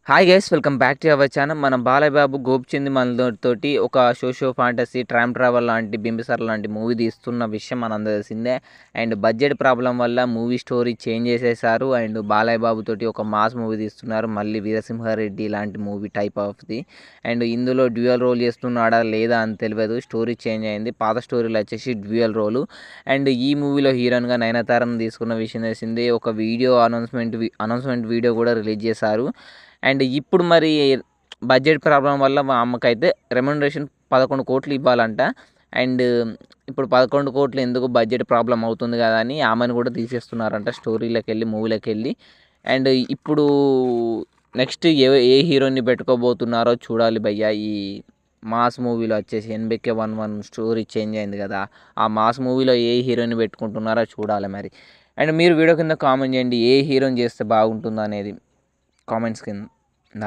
Hi guys welcome back to our channel. మనం బాలయ్య బాబు గోపిచంద్ మనతోటి ఒక సోషో ఫాంటసీ ట్రామ్ ట్రావెల్ లాంటి బింబిసార్ లాంటి మూవీ తీస్తున్న విషయం మనందరికీ తెలిసిందే. అండ్ బడ్జెట్ ప్రాబ్లం వల్ల మూవీ స్టోరీ చేంజ్ చేసేసారు. అండ్ బాలయ్య బాబు తోటి ఒక మాస్ మూవీ తీస్తున్నారు, మళ్ళీ వీరసింహారెడ్డి లాంటి మూవీ టైప్ ఆఫ్ది. అండ్ ఇందులో డ్యూయల్ రోల్ చేస్తున్నాడా లేదా అని తెలియదు, స్టోరీ చేంజ్ అయింది. పాత స్టోరీలో వచ్చేసి డ్యూయల్ రోలు. అండ్ ఈ మూవీలో హీరోయిన్గా నయనతారను తీసుకున్న విషయం తెలిసిందే. ఒక వీడియో అనౌన్స్మెంట్ వీడియో కూడా రిలీజ్ చేశారు. అండ్ ఇప్పుడు మరి బడ్జెట్ ప్రాబ్లం వల్ల మా అమ్మకైతే రెమ్యునరేషన్ 11 కోట్లు ఇవ్వాలంట. అండ్ ఇప్పుడు 11 కోట్లు ఎందుకు, బడ్జెట్ ప్రాబ్లం అవుతుంది కదా అని ఆమెను కూడా తీసేస్తున్నారంట స్టోరీలోకి వెళ్ళి, మూవీలోకి వెళ్ళి. అండ్ ఇప్పుడు నెక్స్ట్ ఏ హీరోని పెట్టుకోబోతున్నారో చూడాలి భయ్య. ఈ మాస్ మూవీలో వచ్చేసి NBK11 స్టోరీ చేంజ్ అయింది కదా, ఆ మాస్ మూవీలో ఏ హీరోని పెట్టుకుంటున్నారో చూడాలి మరి. అండ్ మీరు వీడియో కింద కామెంట్ చేయండి ఏ హీరోని చేస్తే బాగుంటుందో అనేది కామెంట్స్ కింద.